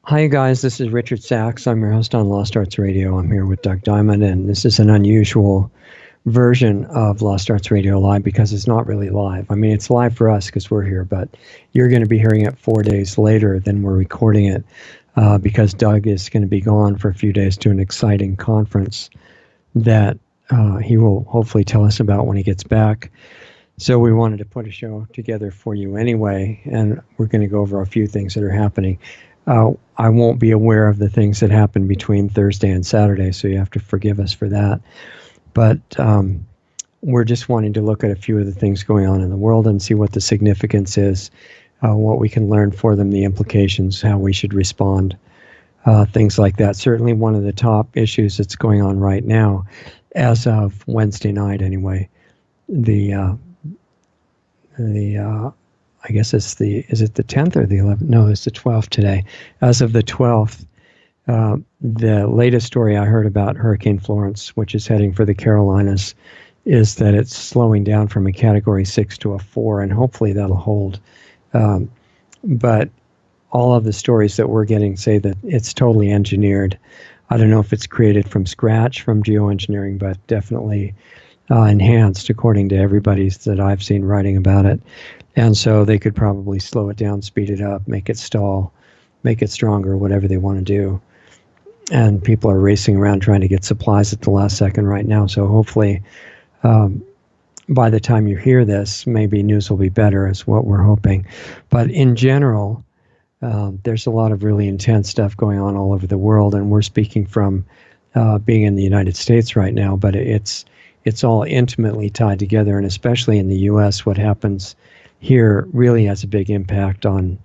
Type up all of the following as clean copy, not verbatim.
Hi, guys. This is Richard Sachs. I'm your host on Lost Arts Radio. I'm here with Doug Diamond, and this is an unusual version of Lost Arts Radio Live because it's not really live. I mean, it's live for us because we're here, but you're going to be hearing it 4 days later than we're recording it because Doug is going to be gone for a few days to an exciting conference that he will hopefully tell us about when he gets back. So we wanted to put a show together for you anyway, and we're going to go over a few things that are happening. I won't be aware of the things that happen between Thursday and Saturday, so you have to forgive us for that. But we're just wanting to look at a few of the things going on in the world and see what the significance is, what we can learn for them, the implications, how we should respond, things like that. Certainly one of the top issues that's going on right now, as of Wednesday night anyway, I guess is it the 10th or the 11th? No, it's the 12th today. As of the 12th, the latest story I heard about Hurricane Florence, which is heading for the Carolinas, is that it's slowing down from a Category 6 to a 4, and hopefully that'll hold. But all of the stories that we're getting say that it's totally engineered. I don't know if it's created from scratch from geoengineering, but definitely enhanced according to everybody's that I've seen writing about it. And so they could probably slow it down, speed it up, make it stall, make it stronger, whatever they want to do. And people are racing around trying to get supplies at the last second right now. So hopefully by the time you hear this, maybe news will be better is what we're hoping. But in general, there's a lot of really intense stuff going on all over the world. And we're speaking from being in the United States right now, but it's all intimately tied together. And especially in the U.S., what happens here really has a big impact on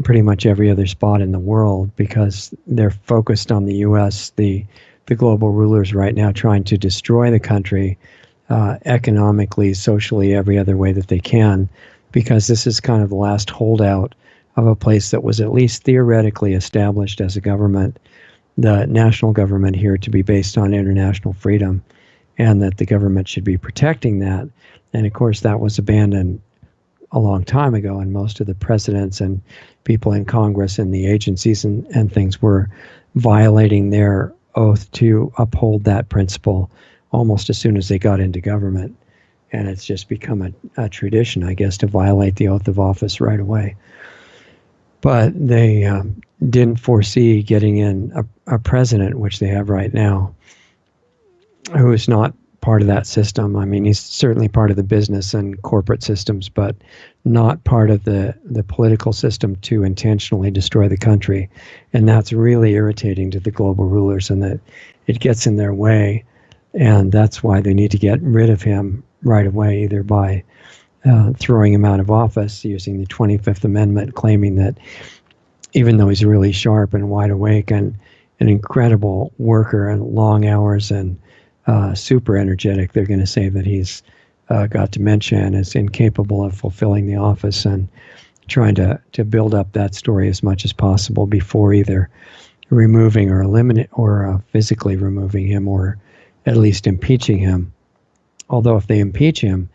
pretty much every other spot in the world because they're focused on the U.S., the global rulers right now trying to destroy the country economically, socially, every other way that they can, because this is kind of the last holdout of a place that was at least theoretically established as a government, the national government here to be based on international freedom, and that the government should be protecting that. And of course, that was abandoned a long time ago, and most of the presidents and people in Congress and the agencies and things were violating their oath to uphold that principle almost as soon as they got into government. And it's just become a tradition, I guess, to violate the oath of office right away. But they didn't foresee getting in a president, which they have right now, who is not part of that system. I mean, he's certainly part of the business and corporate systems, but not part of the political system to intentionally destroy the country. And that's really irritating to the global rulers, and that it gets in their way. And that's why they need to get rid of him right away, either by throwing him out of office using the 25th Amendment, claiming that even though he's really sharp and wide awake and an incredible worker and long hours and super energetic, they're going to say that he's got dementia and is incapable of fulfilling the office, and trying to build up that story as much as possible before either removing or eliminate or physically removing him, or at least impeaching him. Although if they impeach him,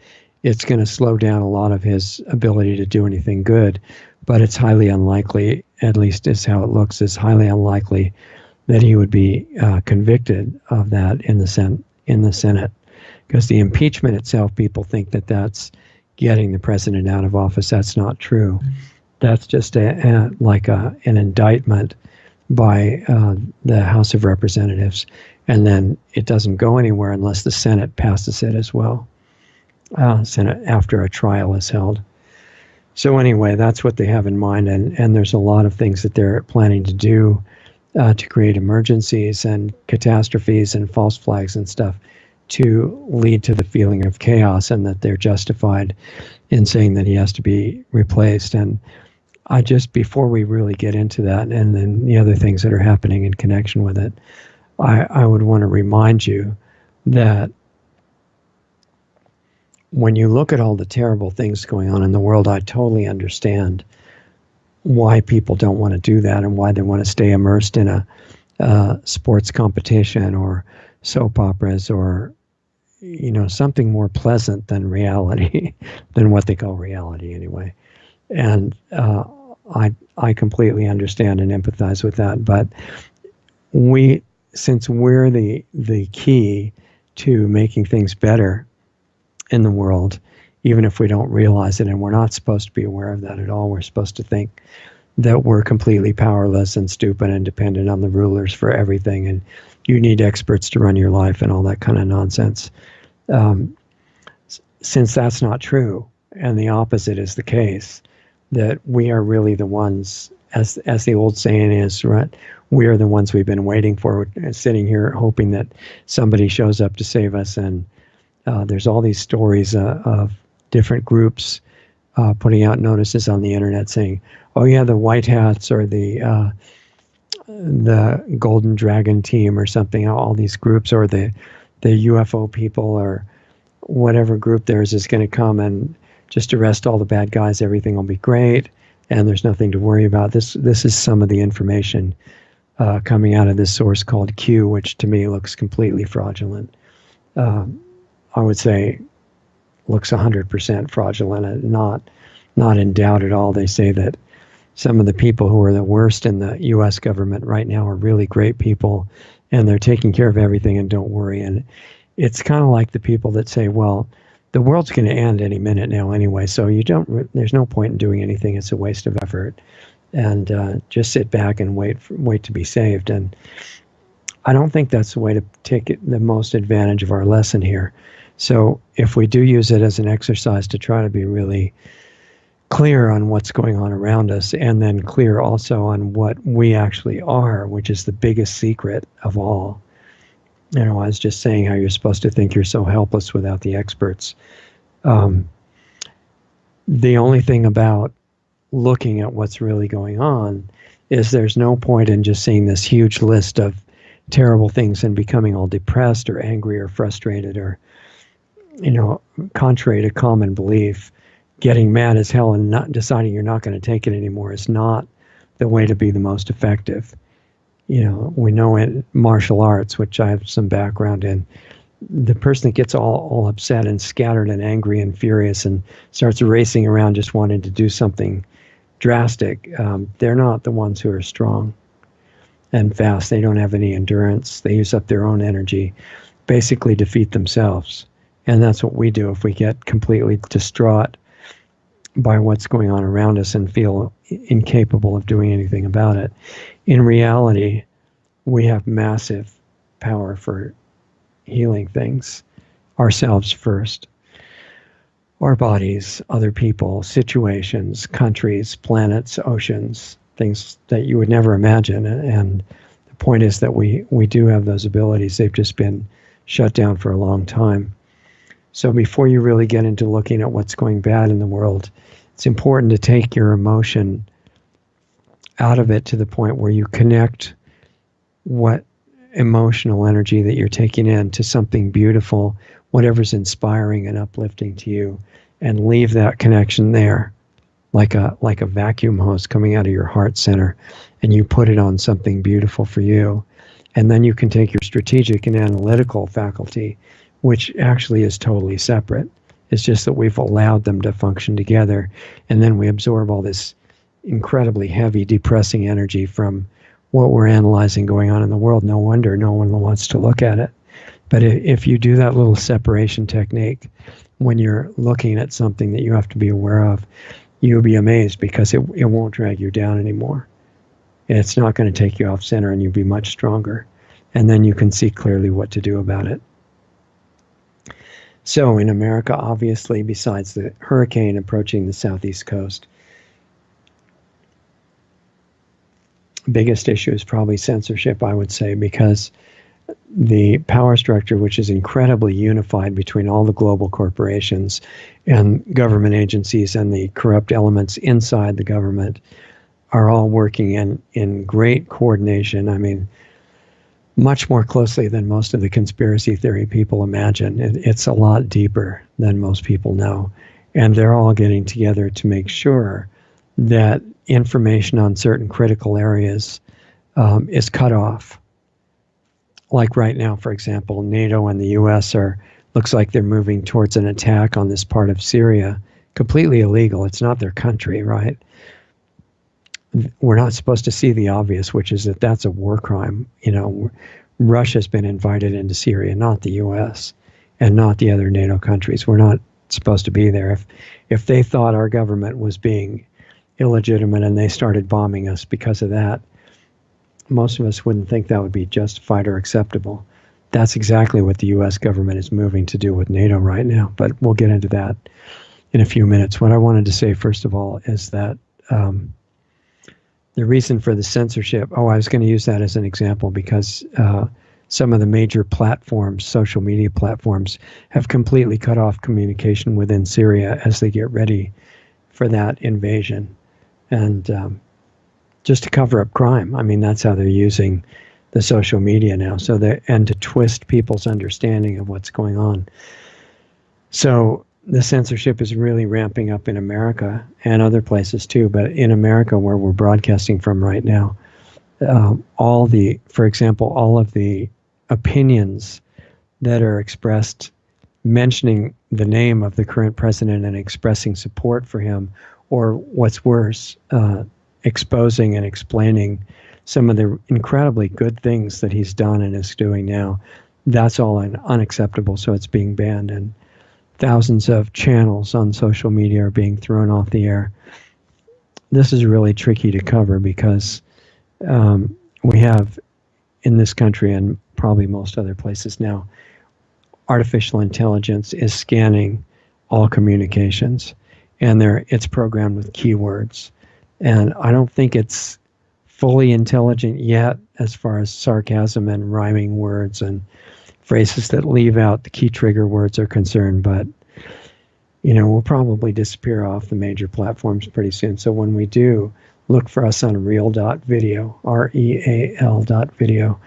it's going to slow down a lot of his ability to do anything good, but it's highly unlikely, at least is how it looks, is highly unlikely that he would be convicted of that in the Senate, because the impeachment itself, people think that that's getting the president out of office. That's not true. That's just an indictment by the House of Representatives, and then it doesn't go anywhere unless the Senate passes it as well. Senate after a trial is held. So anyway, that's what they have in mind, and there's a lot of things that they're planning to do to create emergencies and catastrophes and false flags and stuff to lead to the feeling of chaos, and that they're justified in saying that he has to be replaced. And I just, before we really get into that and then the other things that are happening in connection with it, I would want to remind you that when you look at all the terrible things going on in the world, I totally understand why people don't want to do that and why they want to stay immersed in a sports competition or soap operas or, something more pleasant than reality, than what they call reality anyway. And I completely understand and empathize with that. But since we're the key to making things better in the world, even if we don't realize it, and we're not supposed to be aware of that at all, we're supposed to think that we're completely powerless and stupid and dependent on the rulers for everything, and you need experts to run your life and all that kind of nonsense. Since that's not true, and the opposite is the case, that we are really the ones, as the old saying is, right? We are the ones we've been waiting for, sitting here hoping that somebody shows up to save us. And there's all these stories of different groups putting out notices on the internet saying, "Oh yeah, the White Hats or the Golden Dragon team or something." All these groups, or the UFO people, or whatever group theirs is going to come and just arrest all the bad guys. Everything will be great, and there's nothing to worry about. This is some of the information coming out of this source called Q, which to me looks completely fraudulent. I would say looks 100% fraudulent, not in doubt at all. They say that some of the people who are the worst in the U.S. government right now are really great people, and they're taking care of everything and don't worry. And it's kind of like the people that say, well, the world's going to end any minute now anyway, so there's no point in doing anything. It's a waste of effort. And just sit back and wait to be saved. And I don't think that's the way to take the most advantage of our lesson here. So if we do use it as an exercise to try to be really clear on what's going on around us, and then clear also on what we actually are, which is the biggest secret of all. I was just saying how you're supposed to think you're so helpless without the experts. The only thing about looking at what's really going on is there's no point in just seeing this huge list of terrible things and becoming all depressed or angry or frustrated, or, contrary to common belief, getting mad as hell and not deciding you're not going to take it anymore is not the way to be the most effective. We know in martial arts, which I have some background in, the person that gets all upset and scattered and angry and furious and starts racing around just wanting to do something drastic, they're not the ones who are strong and fast. They don't have any endurance. They use up their own energy, basically defeat themselves. And that's what we do if we get completely distraught by what's going on around us and feel incapable of doing anything about it. In reality, we have massive power for healing things, ourselves first, our bodies, other people, situations, countries, planets, oceans, things that you would never imagine. And the point is that we do have those abilities. They've just been shut down for a long time. So before you really get into looking at what's going bad in the world, it's important to take your emotion out of it to the point where you connect what emotional energy that you're taking in to something beautiful, whatever's inspiring and uplifting to you, and leave that connection there, like a vacuum hose coming out of your heart center, and you put it on something beautiful for you. And then you can take your strategic and analytical faculty, which actually is totally separate. It's just that we've allowed them to function together, and then we absorb all this incredibly heavy, depressing energy from what we're analyzing going on in the world. No wonder no one wants to look at it. But if you do that little separation technique when you're looking at something that you have to be aware of, you'll be amazed, because it won't drag you down anymore. It's not going to take you off center, and you'll be much stronger. And then you can see clearly what to do about it. So in America, obviously, besides the hurricane approaching the southeast coast, biggest issue is probably censorship, I would say, because the power structure, which is incredibly unified between all the global corporations and government agencies and the corrupt elements inside the government, are all working in great coordination. I mean, much more closely than most of the conspiracy theory people imagine. It's a lot deeper than most people know. And they're all getting together to make sure that information on certain critical areas is cut off. Like right now, for example, NATO and the US looks like they're moving towards an attack on this part of Syria. Completely illegal. It's not their country, right? we're not supposed to see the obvious, which is that that's a war crime. Russia's been invited into Syria, not the U.S. and not the other NATO countries. We're not supposed to be there. If they thought our government was being illegitimate and they started bombing us because of that, most of us wouldn't think that would be justified or acceptable. That's exactly what the U.S. government is moving to do with NATO right now, but we'll get into that in a few minutes. What I wanted to say, first of all, is that the reason for the censorship, I was going to use that as an example because some of the major platforms, social media platforms, have completely cut off communication within Syria as they get ready for that invasion. And just to cover up crime. I mean, that's how they're using the social media now. And to twist people's understanding of what's going on. So the censorship is really ramping up in America and other places too. But in America, where we're broadcasting from right now, for example, all of the opinions that are expressed mentioning the name of the current president and expressing support for him, or what's worse, exposing and explaining some of the incredibly good things that he's done and is doing now, that's all unacceptable. So it's being banned, and thousands of channels on social media are being thrown off the air. This is really tricky to cover because we have in this country and probably most other places now, artificial intelligence is scanning all communications, and it's programmed with keywords. And I don't think it's fully intelligent yet as far as sarcasm and rhyming words and phrases that leave out the key trigger words are concerned. But, we'll probably disappear off the major platforms pretty soon. So when we do, look for us on real.video, REAL.video,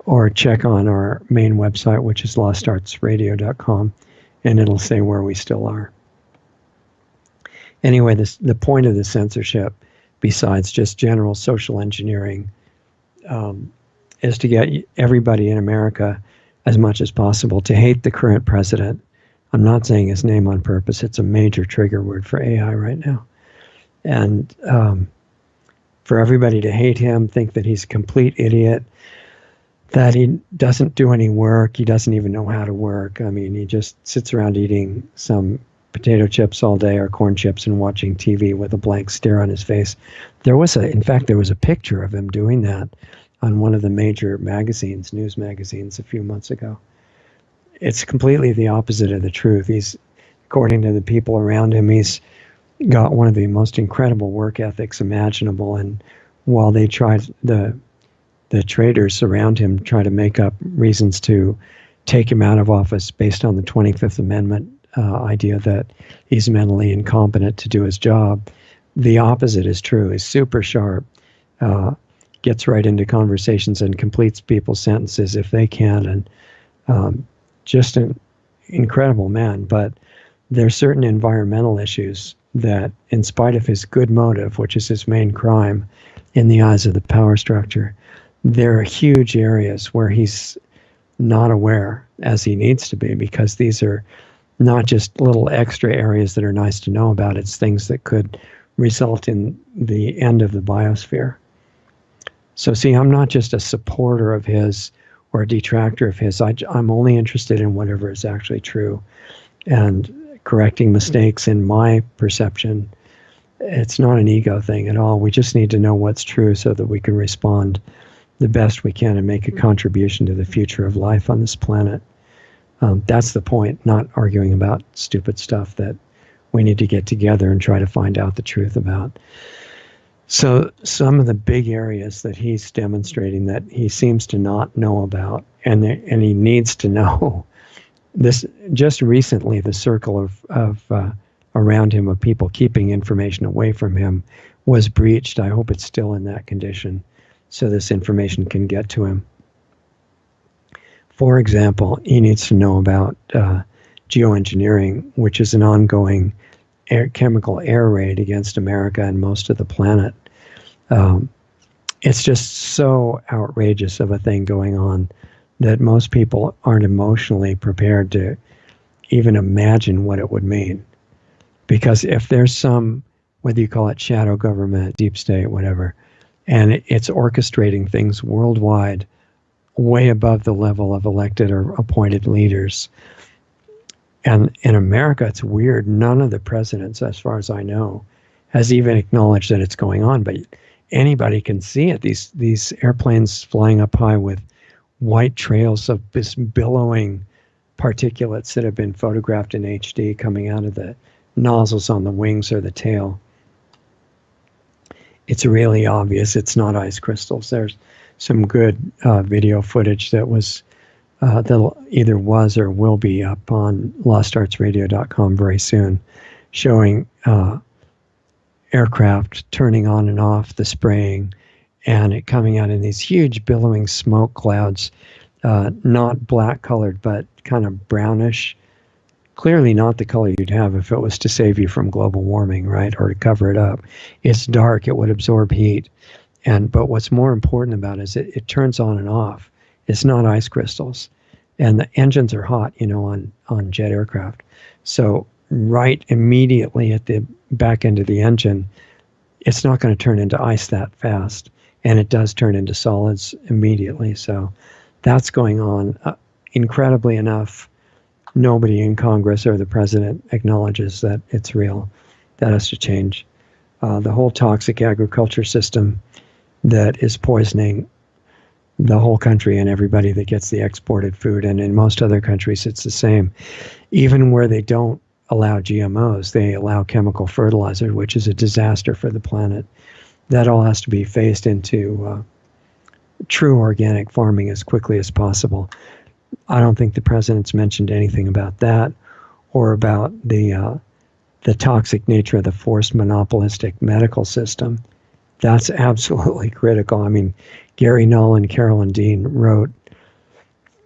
or check on our main website, which is lostartsradio.com, and it'll say where we still are. Anyway, the point of the censorship, besides just general social engineering, is to get everybody in America, as much as possible, to hate the current president. I'm not saying his name on purpose. It's a major trigger word for AI right now. And for everybody to hate him, think that he's a complete idiot, that he doesn't do any work, he doesn't even know how to work. I mean, he just sits around eating some potato chips all day or corn chips and watching TV with a blank stare on his face. In fact, there was a picture of him doing that on one of the major magazines, news magazines, a few months ago. It's completely the opposite of the truth. According to the people around him, he's got one of the most incredible work ethics imaginable. And while they tried, the traitors around him try to make up reasons to take him out of office based on the 25th Amendment idea that he's mentally incompetent to do his job, the opposite is true. He's super sharp, gets right into conversations and completes people's sentences if they can, and just an incredible man. But there's certain environmental issues that, in spite of his good motive, which is his main crime in the eyes of the power structure, there are huge areas where he's not aware as he needs to be, because these are not just little extra areas that are nice to know about. It's things that could result in the end of the biosphere. So see, I'm not just a supporter of his or a detractor of his. I'm only interested in whatever is actually true and correcting mistakes in my perception. It's not an ego thing at all. We just need to know what's true so that we can respond the best we can and make a contribution to the future of life on this planet. That's the point, not arguing about stupid stuff that we need to get together and try to find out the truth about. So some of the big areas that he's demonstrating that he seems to not know about, and he needs to know. This just recently, the circle of around him of people keeping information away from him was breached. I hope it's still in that condition, so this information can get to him. For example, he needs to know about geoengineering, which is an ongoing chemical air raid against America and most of the planet. It's just so outrageous of a thing going on that most people aren't emotionally prepared to even imagine what it would mean. Because if there's some whether you call it shadow government, deep state, whatever. And it's orchestrating things worldwide way above the level of elected or appointed leaders. And in America, it's weird. None of the presidents, as far as I know, has even acknowledged that it's going on. But anybody can see it. These airplanes flying up high with white trails of this billowing particulates that have been photographed in HD coming out of the nozzles on the wings or the tail. It's really obvious it's not ice crystals. There's some good video footage that was that either was or will be up on lostartsradio.com very soon, showing aircraft turning on and off the spraying, and it coming out in these huge billowing smoke clouds, not black colored, but kind of brownish. Clearly not the color you'd have if it was to save you from global warming, right, or to cover it up. It's dark. It would absorb heat. But what's more important about it is it turns on and off. It's not ice crystals. And the engines are hot, on jet aircraft. So right immediately at the back end of the engine, it's not going to turn into ice that fast. And it does turn into solids immediately. So that's going on. Incredibly enough, nobody in Congress or the president acknowledges that it's real. That has to change. The whole toxic agriculture system that is poisoning the whole country and everybody that gets the exported food. And in most other countries, it's the same. Even where they don't allow GMOs, they allow chemical fertilizer, which is a disaster for the planet. That all has to be phased into true organic farming as quickly as possible. I don't think the president's mentioned anything about that or about the toxic nature of the forced monopolistic medical system. That's absolutely critical. I mean, Gary Null and Carolyn Dean wrote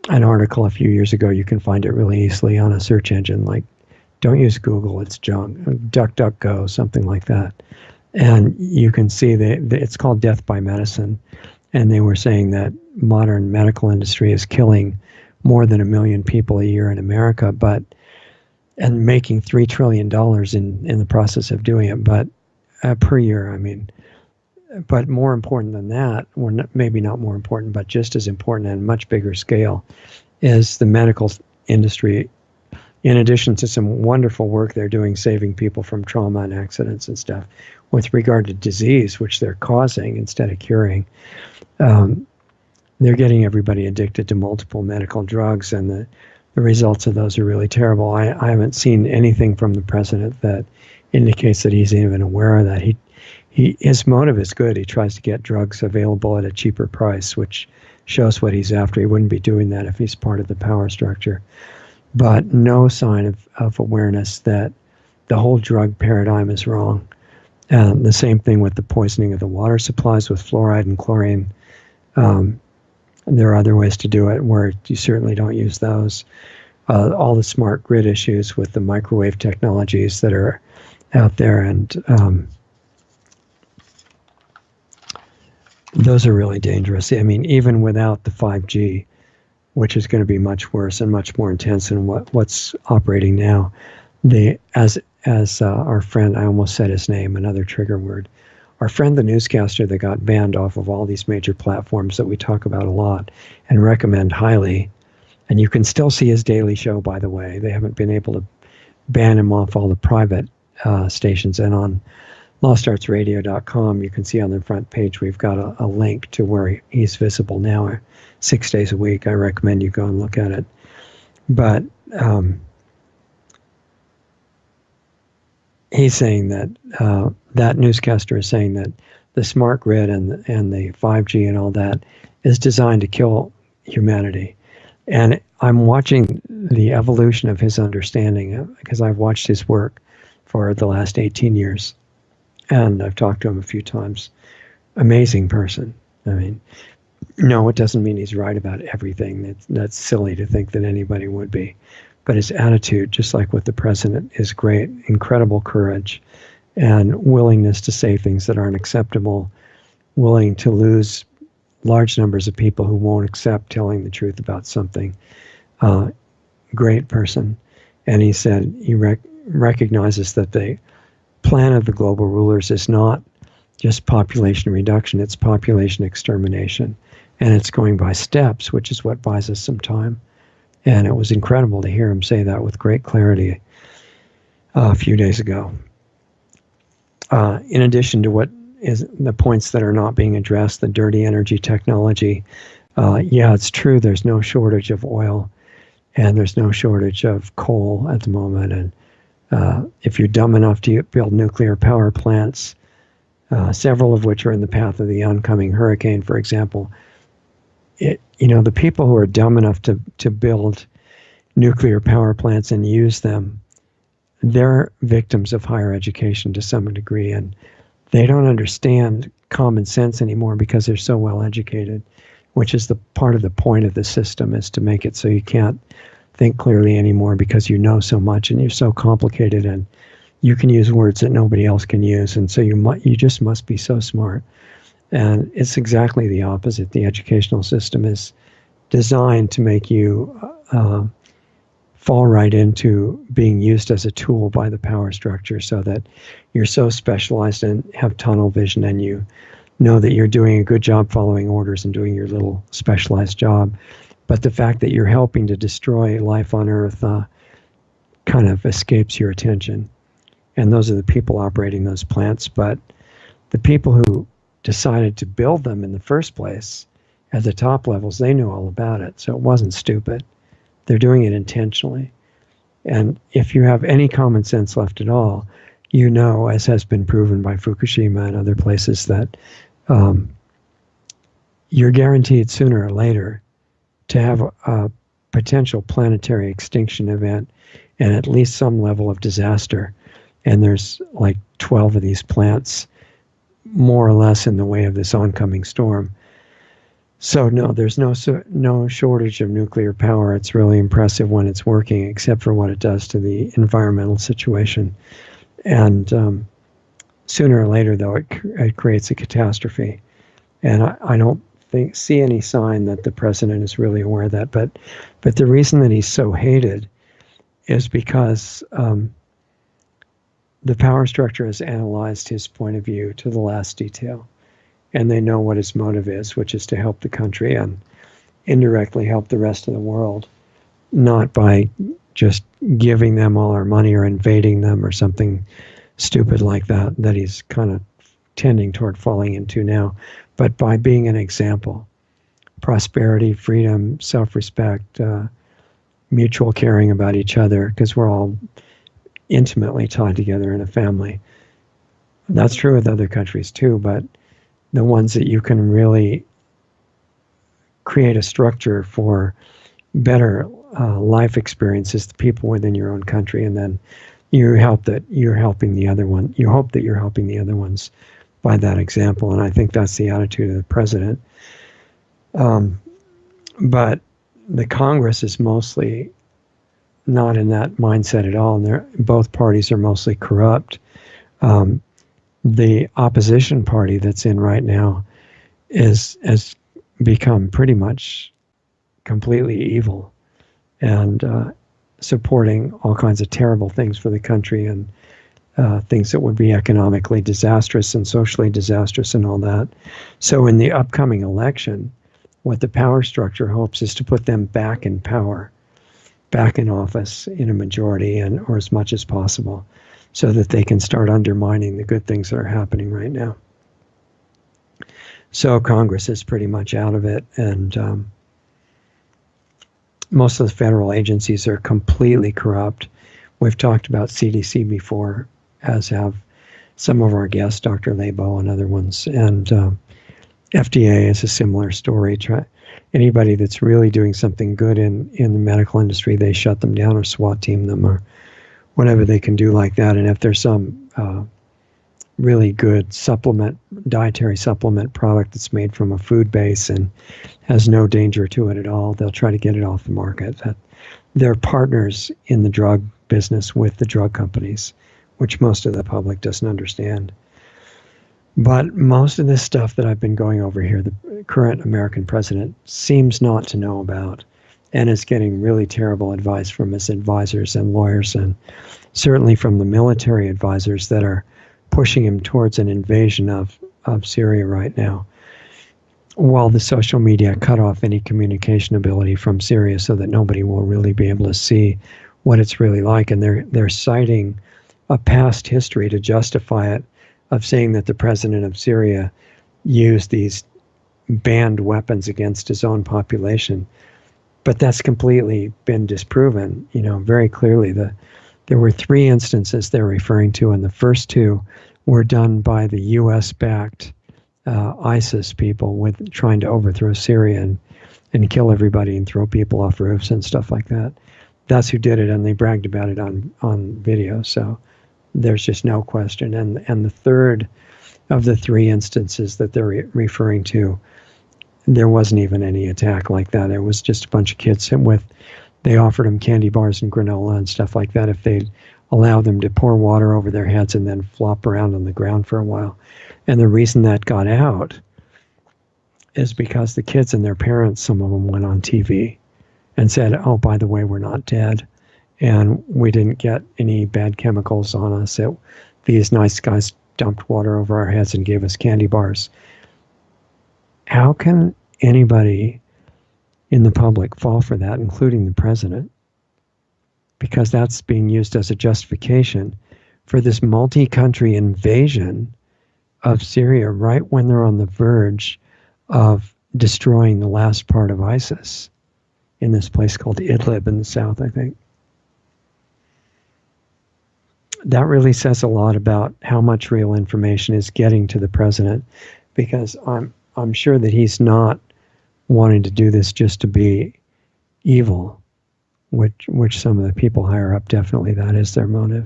an article a few years ago. You can find it really easily on a search engine. Like, don't use Google, it's junk. DuckDuckGo, something like that. And you can see that it's called Death by Medicine. And they were saying that modern medical industry is killing more than 1 million people a year in America, and making $3 trillion in the process of doing it, but per year, I mean. But more important than that, or maybe not more important, but just as important and much bigger scale, is the medical industry. In addition to some wonderful work they're doing saving people from trauma and accidents and stuff, with regard to disease, which they're causing instead of curing, they're getting everybody addicted to multiple medical drugs, and the results of those are really terrible. I haven't seen anything from the president that indicates that he's even aware of that. His motive is good. He tries to get drugs available at a cheaper price, which shows what he's after. He wouldn't be doing that if he's part of the power structure. But no sign of awareness that the whole drug paradigm is wrong. The same thing with the poisoning of the water supplies with fluoride and chlorine. There are other ways to do it where you certainly don't use those. All the smart grid issues with the microwave technologies that are out there, and those are really dangerous. I mean, even without the 5G, which is going to be much worse and much more intense than what's operating now, as our friend, I almost said his name, another trigger word, our friend the newscaster that got banned off of all these major platforms that we talk about a lot and recommend highly, and you can still see his daily show, by the way. They haven't been able to ban him off all the private stations, and on lostartsradio.com, you can see on the front page we've got a link to where he's visible now 6 days a week. I recommend you go and look at it. But he's saying that that newscaster is saying that the smart grid and the 5G and all that is designed to kill humanity. And I'm watching the evolution of his understanding because I've watched his work for the last 18 years. And I've talked to him a few times. Amazing person. I mean, no, it doesn't mean he's right about everything. That's silly to think that anybody would be. But his attitude, just like with the president, is great. Incredible courage and willingness to say things that aren't acceptable, willing to lose large numbers of people who won't accept telling the truth about something. Great person. And he said he recognizes that the plan of the global rulers is not just population reduction, it's population extermination. And it's going by steps, which is what buys us some time. And it was incredible to hear him say that with great clarity a few days ago. In addition to what is the points that are not being addressed, the dirty energy technology, yeah, it's true, there's no shortage of oil and there's no shortage of coal at the moment. And if you're dumb enough to build nuclear power plants, several of which are in the path of the oncoming hurricane, for example, the people who are dumb enough to build nuclear power plants and use them, they're victims of higher education to some degree, and they don't understand common sense anymore because they're so well educated, which is the part of the point of the system, is to make it so you can't think clearly anymore because you know so much and you're so complicated and you can use words that nobody else can use, and so you just must be so smart. And it's exactly the opposite. The educational system is designed to make you fall right into being used as a tool by the power structure, so that you're so specialized and have tunnel vision, and you know that you're doing a good job following orders and doing your little specialized job. But the fact that you're helping to destroy life on Earth kind of escapes your attention. And those are the people operating those plants. But the people who decided to build them in the first place at the top levels, they knew all about it. So it wasn't stupid. They're doing it intentionally. And if you have any common sense left at all, you know, as has been proven by Fukushima and other places, that you're guaranteed sooner or later to have a potential planetary extinction event and at least some level of disaster. And there's like 12 of these plants, more or less, in the way of this oncoming storm. So no, there's no shortage of nuclear power. It's really impressive when it's working, except for what it does to the environmental situation. And sooner or later, though, it creates a catastrophe. And I don't see any sign that the president is really aware of that. But the reason that he's so hated is because the power structure has analyzed his point of view to the last detail. And they know what his motive is, which is to help the country and indirectly help the rest of the world, not by just giving them all our money or invading them or something stupid like that he's kind of tending toward falling into now, but by being an example. Prosperity, freedom, self-respect, mutual caring about each other, because we're all intimately tied together in a family. That's true with other countries too, but the ones that you can really create a structure for better life experiences, the people within your own country, and then you hope that you're helping the other one. You hope that you're helping the other ones by that example, and I think that's the attitude of the president. But the Congress is mostly not in that mindset at all, and both parties are mostly corrupt. The opposition party that's in right now has become pretty much completely evil and supporting all kinds of terrible things for the country and things that would be economically disastrous and socially disastrous and all that. So in the upcoming election, what the power structure hopes is to put them back in power, back in office in a majority or as much as possible, so that they can start undermining the good things that are happening right now. So Congress is pretty much out of it, and most of the federal agencies are completely corrupt. We've talked about CDC before, as have some of our guests, Dr. Lebo and other ones, and FDA is a similar story. Anybody that's really doing something good in the medical industry, they shut them down or SWAT team them or whatever they can do like that. And if there's some really good dietary supplement product that's made from a food base and has no danger to it at all, they'll try to get it off the market. They're partners in the drug business with the drug companies, which most of the public doesn't understand. But most of this stuff that I've been going over here, the current American president seems not to know about, and is getting really terrible advice from his advisors and lawyers, and certainly from the military advisors that are pushing him towards an invasion of Syria right now, while the social media cut off any communication ability from Syria so that nobody will really be able to see what it's really like. And they're citing a past history to justify it, of saying that the president of Syria used these banned weapons against his own population. But that's completely been disproven, very clearly. There were 3 instances they're referring to, and the first 2 were done by the U.S.-backed ISIS people with trying to overthrow Syria and kill everybody and throw people off roofs and stuff like that. That's who did it, and they bragged about it on video. So there's just no question. And the third of the 3 instances that they're referring to, there wasn't even any attack like that. It was just a bunch of kids they offered them candy bars and granola and stuff like that if they'd allow them to pour water over their heads and then flop around on the ground for a while. And the reason that got out is because the kids and their parents, some of them went on TV and said, oh, by the way, we're not dead. And we didn't get any bad chemicals on us. These nice guys dumped water over our heads and gave us candy bars. How can anybody in the public fall for that, including the president? Because that's being used as a justification for this multi-country invasion of Syria right when they're on the verge of destroying the last part of ISIS in this place called Idlib in the south, I think. That really says a lot about how much real information is getting to the president, because I'm sure that he's not wanting to do this just to be evil, which some of the people higher up, definitely that is their motive.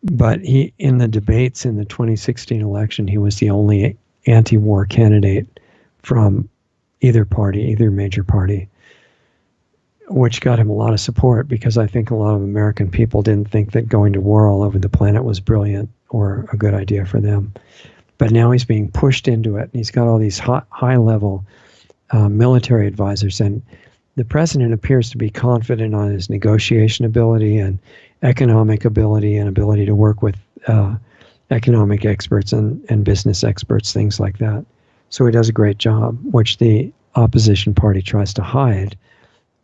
But in the debates in the 2016 election, he was the only anti-war candidate from either party, either major party, which got him a lot of support, because I think a lot of American people didn't think that going to war all over the planet was brilliant or a good idea for them. But now he's being pushed into it, and he's got all these high-level military advisors, and the president appears to be confident on his negotiation ability and economic ability and ability to work with economic experts and business experts, things like that. So he does a great job, which the opposition party tries to hide,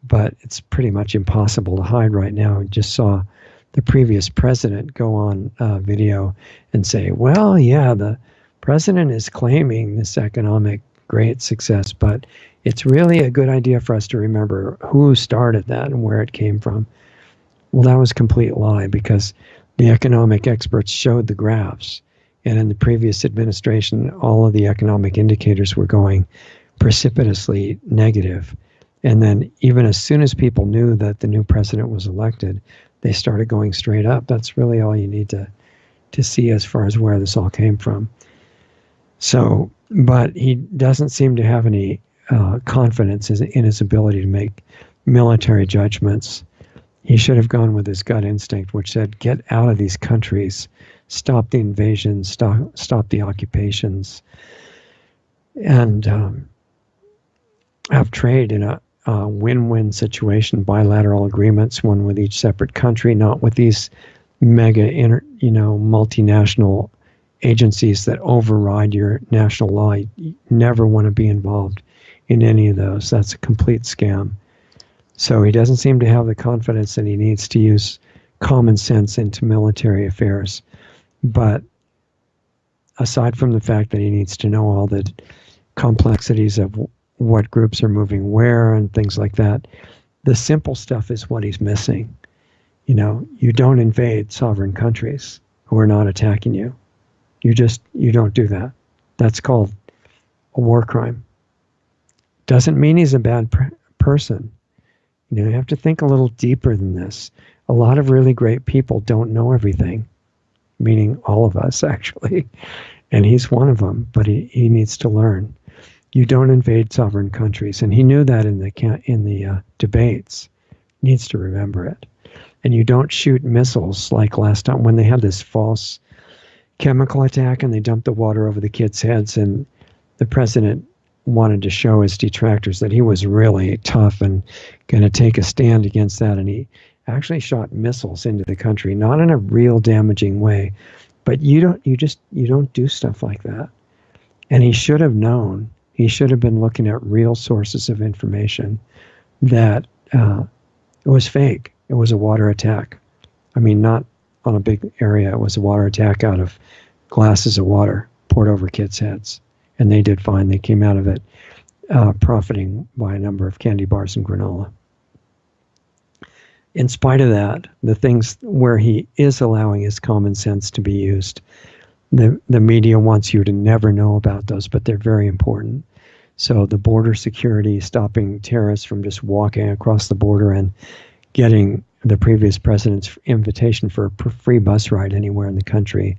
but it's pretty much impossible to hide right now. We just saw the previous president go on video and say, well, yeah, the president is claiming this economic great success, but it's really a good idea for us to remember who started that and where it came from. Well, that was a complete lie, because the economic experts showed the graphs. And in the previous administration, all of the economic indicators were going precipitously negative. And then even as soon as people knew that the new president was elected, they started going straight up. That's really all you need to see as far as where this all came from. So, but he doesn't seem to have any confidence in his ability to make military judgments. He should have gone with his gut instinct, which said, get out of these countries, stop the invasions, stop the occupations, and have trade in a win-win situation, bilateral agreements, one with each separate country, not with these mega multinational agencies that override your national law. You never want to be involved in any of those. That's a complete scam. So he doesn't seem to have the confidence that he needs to use common sense into military affairs. But aside from the fact that he needs to know all the complexities of what groups are moving where and things like that, the simple stuff is what he's missing. You don't invade sovereign countries who are not attacking you. You don't do that. That's called a war crime. Doesn't mean he's a bad person. You have to think a little deeper than this. A lot of really great people don't know everything, meaning all of us, actually. And he's one of them, but he needs to learn. You don't invade sovereign countries, and he knew that in the debates. He needs to remember it. And you don't shoot missiles like last time when they had this false chemical attack and they dumped the water over the kids' heads, and the president wanted to show his detractors that he was really tough and going to take a stand against that, and he actually shot missiles into the country, not in a real damaging way, But you don't do stuff like that. And he should have known. He should have been looking at real sources of information that it was fake. It was a water attack. I mean, not on a big area. It was a water attack out of glasses of water poured over kids' heads. And they did fine. They came out of it profiting by a number of candy bars and granola. In spite of that, the things where he is allowing his common sense to be used, the media wants you to never know about those, but they're very important. So the border security, stopping terrorists from just walking across the border and getting the previous president's invitation for a free bus ride anywhere in the country.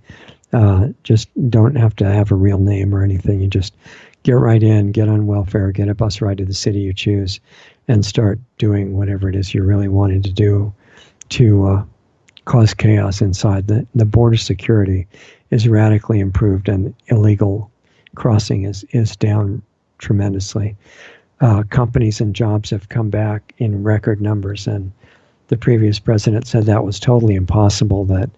Just don't have to have a real name or anything. You just get right in, get on welfare, get a bus ride to the city you choose, and start doing whatever it is you're really wanting to do to cause chaos inside. The border security is radically improved, and illegal crossing is down tremendously. Companies and jobs have come back in record numbers, and the previous president said that was totally impossible, that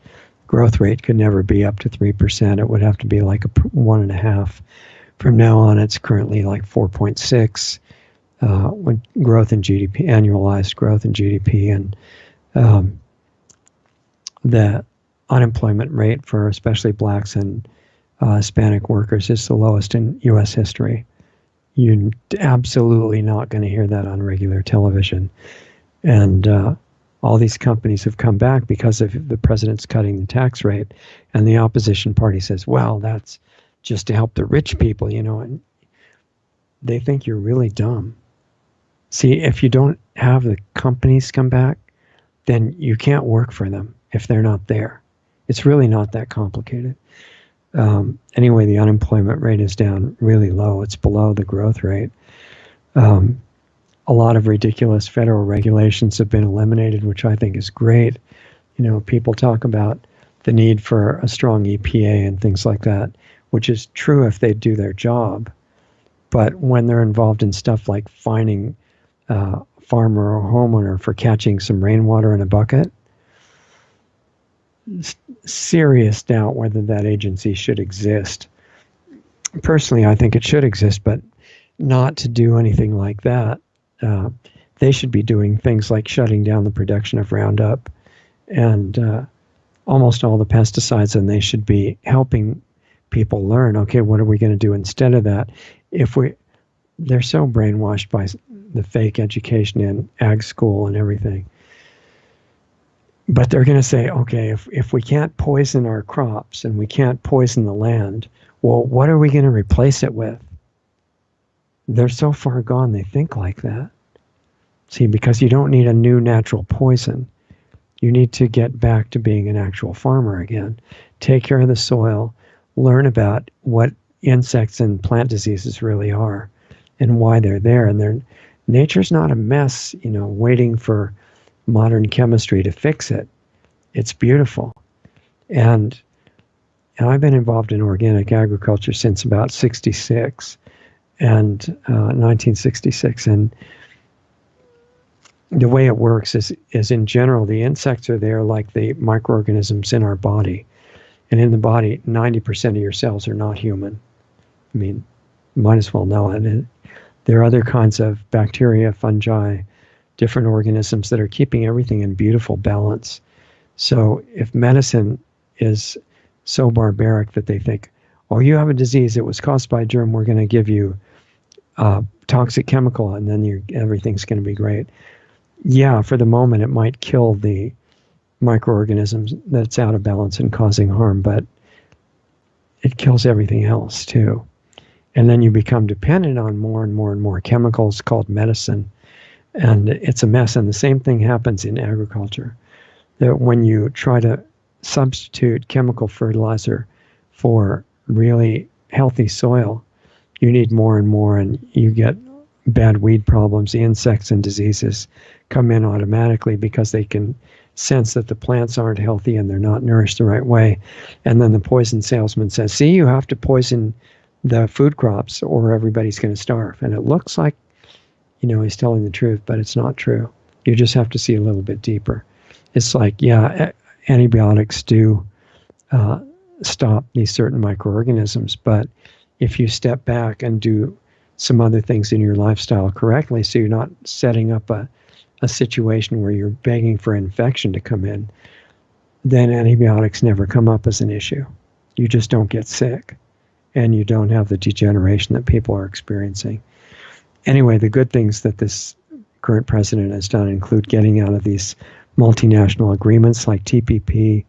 growth rate could never be up to 3%. It would have to be like 1.5. From now on, it's currently like 4.6. When growth in GDP, annualized growth in GDP, and the unemployment rate for especially blacks and Hispanic workers is the lowest in U.S. history. You're absolutely not going to hear that on regular television. And all these companies have come back because of the president's cutting the tax rate. And the opposition party says, well, that's just to help the rich people, and they think you're really dumb. See, if you don't have the companies come back, then you can't work for them if they're not there. It's really not that complicated. Anyway, the unemployment rate is down really low. It's below the growth rate. A lot of ridiculous federal regulations have been eliminated, which I think is great. People talk about the need for a strong EPA and things like that, which is true if they do their job. But when they're involved in stuff like fining a farmer or homeowner for catching some rainwater in a bucket, serious doubt whether that agency should exist. Personally, I think it should exist, but not to do anything like that. They should be doing things like shutting down the production of Roundup and almost all the pesticides, and they should be helping people learn, okay, what are we going to do instead of that? They're so brainwashed by the fake education in ag school and everything. But they're going to say, okay, if we can't poison our crops and we can't poison the land, well, what are we going to replace it with? They're so far gone, they think like that. See, because you don't need a new natural poison. You need to get back to being an actual farmer again. Take care of the soil, learn about what insects and plant diseases really are and why they're there. And nature's not a mess, waiting for modern chemistry to fix it. It's beautiful. And I've been involved in organic agriculture since about 1966. And the way it works is in general, the insects are there like the microorganisms in our body. And in the body, 90% of your cells are not human. I mean, might as well know it. And there are other kinds of bacteria, fungi, different organisms that are keeping everything in beautiful balance. So if medicine is so barbaric that they think, oh, you have a disease, it was caused by a germ, we're going to give you toxic chemical, and then everything's going to be great. Yeah, for the moment, it might kill the microorganisms that's out of balance and causing harm, but it kills everything else too. And then you become dependent on more and more and more chemicals called medicine, and it's a mess. And the same thing happens in agriculture. That when you try to substitute chemical fertilizer for really healthy soil, you need more and more, and you get bad weed problems. The insects and diseases come in automatically because they can sense that the plants aren't healthy and they're not nourished the right way. And then the poison salesman says, see, you have to poison the food crops or everybody's going to starve. And it looks like, he's telling the truth, but it's not true. You just have to see a little bit deeper. It's like, yeah, antibiotics do stop these certain microorganisms. But if you step back and do some other things in your lifestyle correctly, so you're not setting up a situation where you're begging for infection to come in, then antibiotics never come up as an issue. You just don't get sick, and you don't have the degeneration that people are experiencing. Anyway, the good things that this current president has done include getting out of these multinational agreements like TPP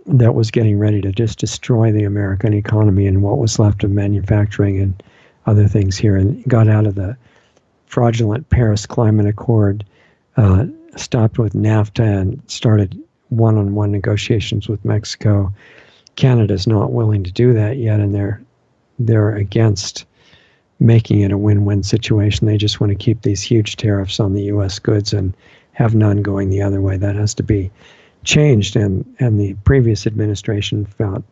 that was getting ready to just destroy the American economy and what was left of manufacturing and other things here, and got out of the fraudulent Paris Climate Accord, stopped with NAFTA, and started one-on-one negotiations with Mexico. Canada's not willing to do that yet, and they're against making it a win-win situation. They just want to keep these huge tariffs on the U.S. goods and have none going the other way. That has to be changed, and the previous administration found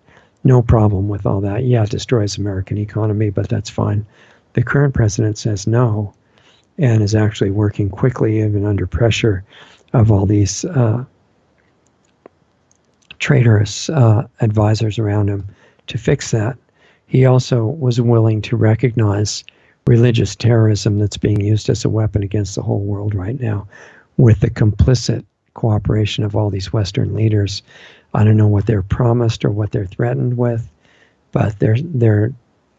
no problem with all that. Yeah, it destroys American economy, but that's fine. The current president says no, and is actually working quickly, even under pressure of all these traitorous advisors around him, to fix that. He also was willing to recognize religious terrorism that's being used as a weapon against the whole world right now, with the complicit cooperation of all these Western leaders. I don't know what they're promised or what they're threatened with, but they're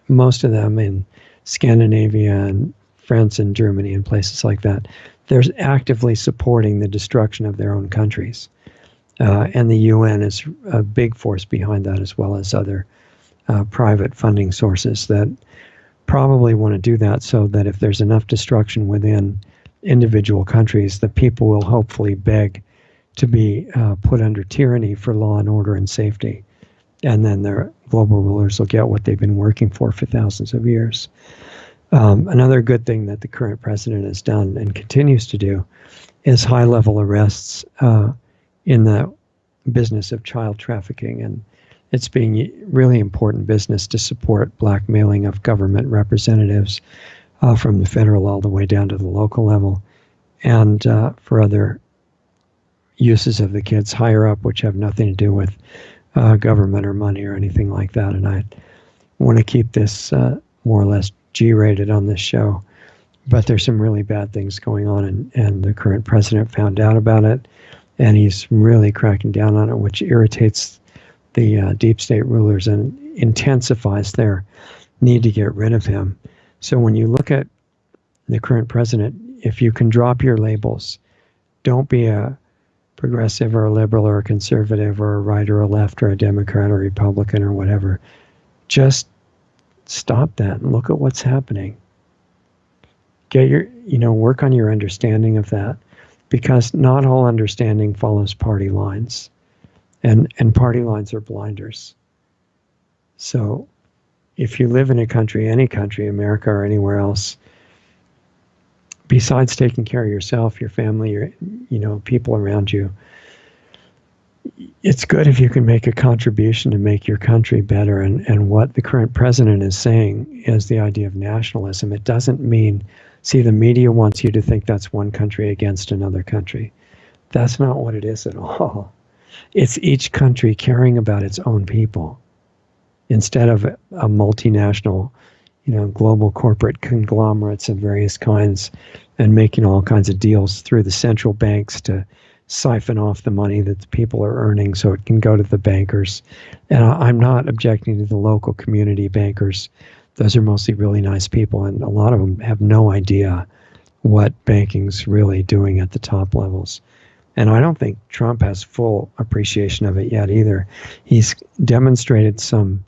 most of them in Scandinavia and France and Germany and places like that. They're actively supporting the destruction of their own countries. And the UN is a big force behind that, as well as other private funding sources that probably want to do that, so that if there's enough destruction within individual countries, the people will hopefully beg to be put under tyranny for law and order and safety. And then their global rulers will get what they've been working for thousands of years. Another good thing that the current president has done and continues to do is high-level arrests in the business of child trafficking. And it's being really important business to support blackmailing of government representatives from the federal all the way down to the local level, and for other uses of the kids higher up, which have nothing to do with government or money or anything like that. And I want to keep this more or less G-rated on this show, but there's some really bad things going on, and the current president found out about it, and he's really cracking down on it, which irritates the deep state rulers and intensifies their need to get rid of him. So when you look at the current president, if you can drop your labels, don't be a progressive or a liberal or a conservative or a right or a left or a Democrat or a Republican or whatever. Just stop that and look at what's happening. Get your, work on your understanding of that, because not all understanding follows party lines, and party lines are blinders. So if you live in a country, any country, America or anywhere else, besides taking care of yourself, your family, your, people around you, it's good if you can make a contribution to make your country better. And what the current president is saying is the idea of nationalism. It doesn't mean, see, the media wants you to think that's one country against another country. That's not what it is at all. It's each country caring about its own people, instead of a multinational, global corporate conglomerates of various kinds, and making all kinds of deals through the central banks to siphon off the money that the people are earning so it can go to the bankers. And I'm not objecting to the local community bankers. Those are mostly really nice people, and a lot of them have no idea what banking's really doing at the top levels. And I don't think Trump has full appreciation of it yet either. He's demonstrated some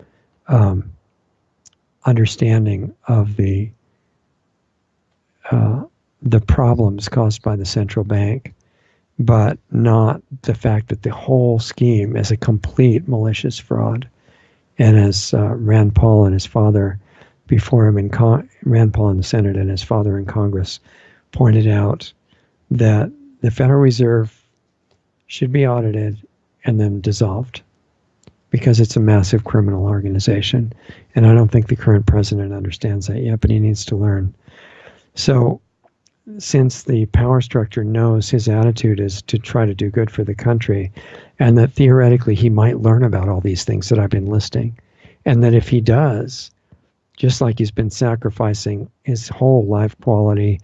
understanding of the problems caused by the central bank, but not the fact that the whole scheme is a complete malicious fraud. And as Rand Paul and his father before him Rand Paul in the Senate and his father in Congress pointed out, that the Federal Reserve should be audited and then dissolved, because it's a massive criminal organization. And I don't think the current president understands that yet, but he needs to learn. So since the power structure knows his attitude is to try to do good for the country, and that theoretically he might learn about all these things that I've been listing, and that if he does, just like he's been sacrificing his whole life quality,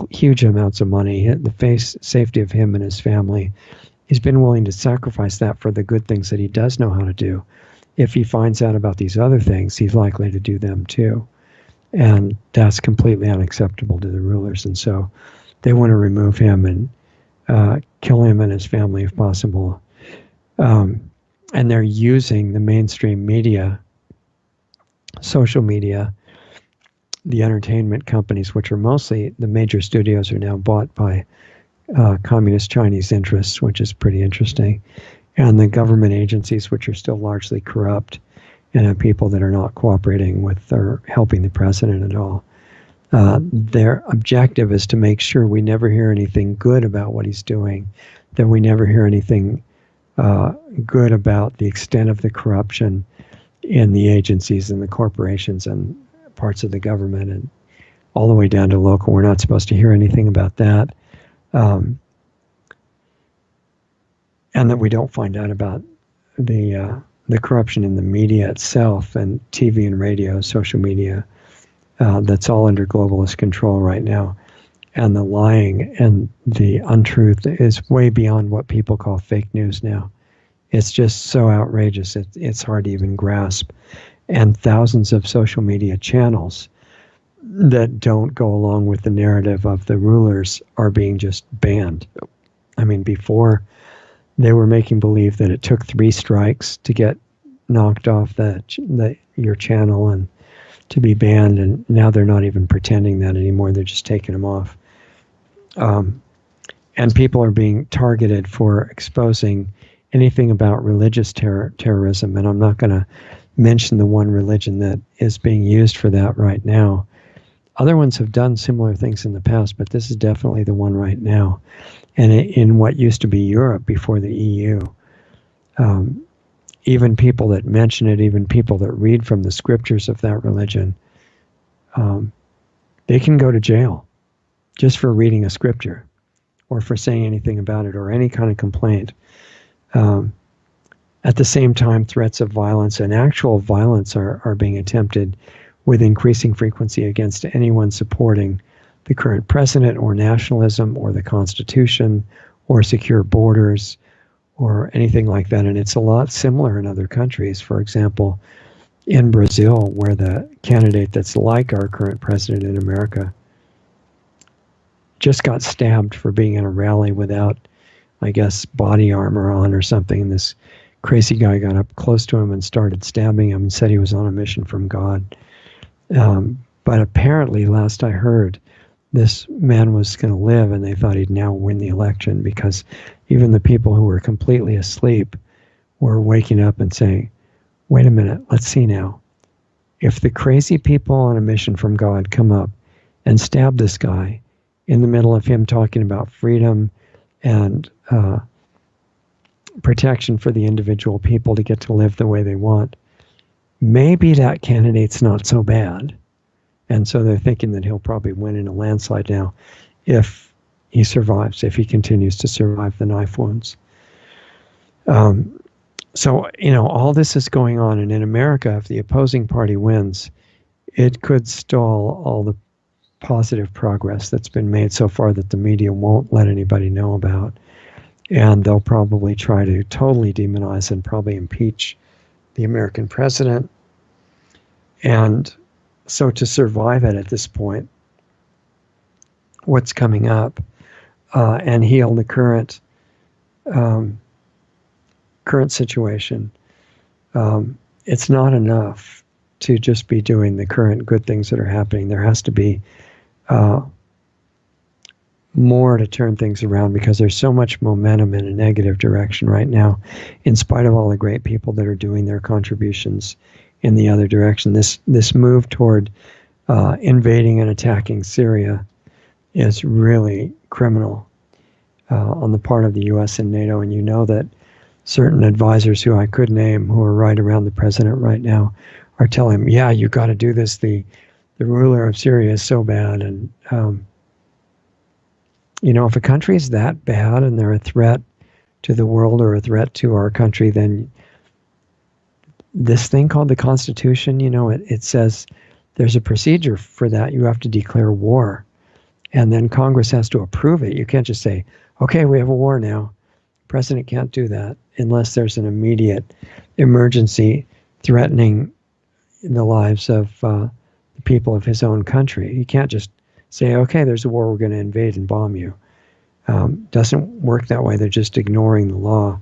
huge amounts of money, the safety of him and his family, he's been willing to sacrifice that for the good things that he does know how to do. If he finds out about these other things, he's likely to do them too. And that's completely unacceptable to the rulers. And so they want to remove him and kill him and his family if possible. And they're using the mainstream media, social media, the entertainment companies, which are mostly the major studios are now bought by communist Chinese interests, which is pretty interesting. And the government agencies, which are still largely corrupt and have people that are not cooperating with or helping the president at all. Their objective is to make sure we never hear anything good about what he's doing, that we never hear anything good about the extent of the corruption in the agencies and the corporations and parts of the government, and all the way down to local. We're not supposed to hear anything about that. And that we don't find out about the corruption in the media itself, and TV and radio, social media, that's all under globalist control right now. And the lying and the untruth is way beyond what people call fake news now. It's just so outrageous, it's hard to even grasp. And thousands of social media channels that don't go along with the narrative of the rulers are being just banned. I mean, before they were making believe that it took 3 strikes to get knocked off your channel and to be banned, and now they're not even pretending that anymore. They're just taking them off. And people are being targeted for exposing anything about religious terrorism, and I'm not going to mention the one religion that is being used for that right now. Other ones have done similar things in the past, but this is definitely the one right now. And in what used to be Europe before the EU, even people that mention it, even people that read from the scriptures of that religion, they can go to jail just for reading a scripture or for saying anything about it or any kind of complaint. At the same time, threats of violence and actual violence are being attempted with increasing frequency against anyone supporting the current president or nationalism or the Constitution or secure borders or anything like that. And it's a lot similar in other countries. For example, in Brazil, where the candidate that's like our current president in America just got stabbed for being in a rally without, I guess, body armor on or something. And this crazy guy got up close to him and started stabbing him and said he was on a mission from God. But apparently, last I heard, this man was going to live, and they thought he'd now win the election, because even the people who were completely asleep were waking up and saying, wait a minute, let's see now. If the crazy people on a mission from God come up and stab this guy in the middle of him talking about freedom and protection for the individual people to get to live the way they want, maybe that candidate's not so bad. And so they're thinking that he'll probably win in a landslide now if he survives, if he continues to survive the knife wounds. So, all this is going on. And in America, if the opposing party wins, it could stall all the positive progress that's been made so far that the media won't let anybody know about. And they'll probably try to totally demonize and probably impeach the American president. And so to survive it at this point, what's coming up, and heal the current situation, it's not enough to just be doing the current good things that are happening. There has to be more to turn things around, because there's so much momentum in a negative direction right now, in spite of all the great people that are doing their contributions in the other direction. This move toward invading and attacking Syria is really criminal on the part of the U.S. and NATO. And you know that certain advisors who I could name, who are right around the president right now, are telling him, yeah, you got to do this. The ruler of Syria is so bad. And If a country is that bad and they're a threat to the world or a threat to our country, then this thing called the Constitution, it says there's a procedure for that. You have to declare war, and then Congress has to approve it. You can't just say, okay, we have a war now. The president can't do that unless there's an immediate emergency threatening the lives of the people of his own country. You can't just say, okay, there's a war, we're going to invade and bomb you. Doesn't work that way. They're just ignoring the law.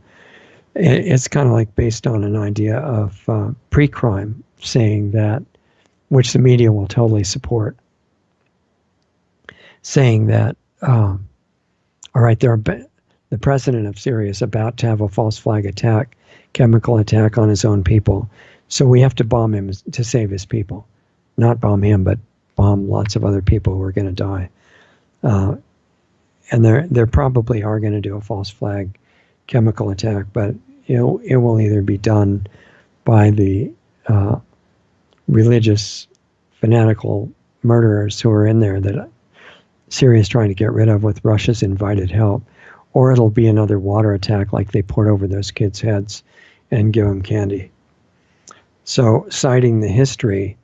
It's kind of like based on an idea of pre-crime, saying that, which the media will totally support, saying that, all right, the president of Syria is about to have a false flag attack, chemical attack on his own people. So we have to bomb him to save his people. Not bomb him, but bomb lots of other people who are going to die. And there probably are going to do a false flag chemical attack, but it will either be done by the religious, fanatical murderers who are in there that Syria is trying to get rid of with Russia's invited help, or it'll be another water attack like they poured over those kids' heads and give them candy. So, citing the history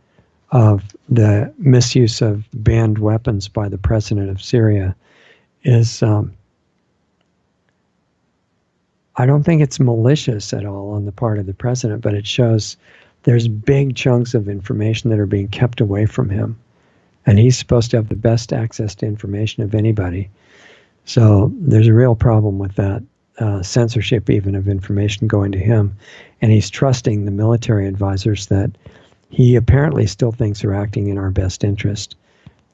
of the misuse of banned weapons by the president of Syria is, I don't think it's malicious at all on the part of the president, but it shows there's big chunks of information that are being kept away from him. And he's supposed to have the best access to information of anybody. So there's a real problem with that censorship even of information going to him. And he's trusting the military advisors that he apparently still thinks are acting in our best interest,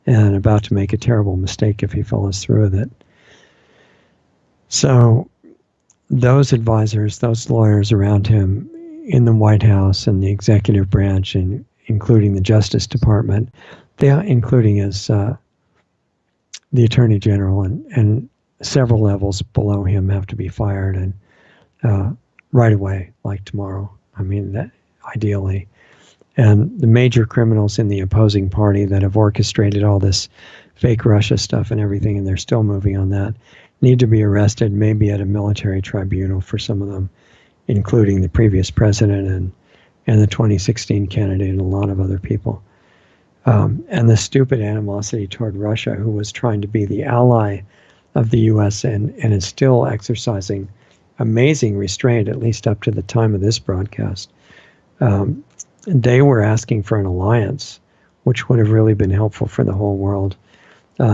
and about to make a terrible mistake if he follows through with it. So those advisors, those lawyers around him in the White House and the executive branch, and including the Justice Department, including as the Attorney General and several levels below him, have to be fired, and right away, like tomorrow. I mean, that ideally. And the major criminals in the opposing party that have orchestrated all this fake Russia stuff and everything, and they're still moving on that, need to be arrested, maybe at a military tribunal for some of them, including the previous president and the 2016 candidate and a lot of other people. And the stupid animosity toward Russia, who was trying to be the ally of the U.S. and is still exercising amazing restraint, at least up to the time of this broadcast. They were asking for an alliance, which would have really been helpful for the whole world,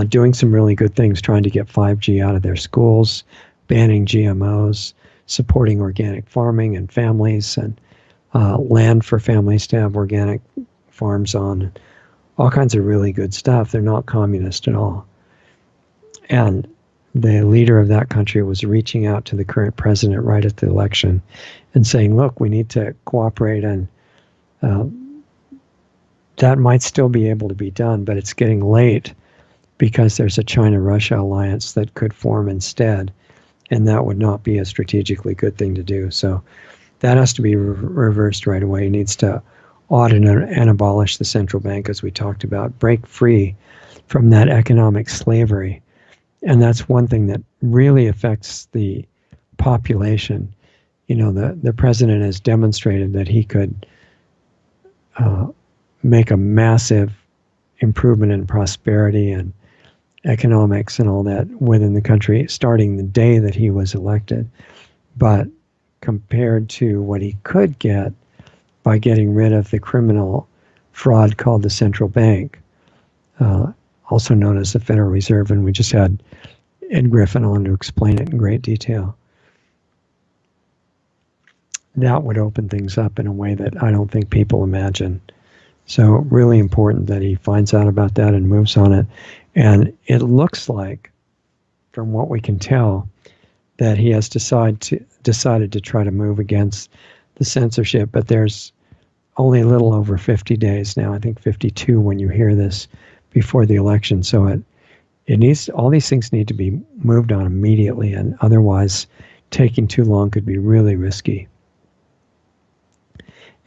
doing some really good things, trying to get 5G out of their schools, banning GMOs, supporting organic farming and families, and land for families to have organic farms on, all kinds of really good stuff. They're not communist at all. And the leader of that country was reaching out to the current president right at the election and saying, look, we need to cooperate, and that might still be able to be done, but it's getting late because there's a China-Russia alliance that could form instead, and that would not be a strategically good thing to do. So that has to be reversed right away. He needs to audit and abolish the central bank, as we talked about, break free from that economic slavery. And that's one thing that really affects the population. The president has demonstrated that he could make a massive improvement in prosperity and economics and all that within the country starting the day that he was elected. But compared to what he could get by getting rid of the criminal fraud called the central bank, also known as the Federal Reserve, and we just had Ed Griffin on to explain it in great detail, that would open things up in a way that I don't think people imagine. So really important that he finds out about that and moves on it. And it looks like, from what we can tell, that he has decided to try to move against the censorship, but there's only a little over 50 days now, I think 52 when you hear this, before the election. So it needs, all these things need to be moved on immediately, and otherwise taking too long could be really risky.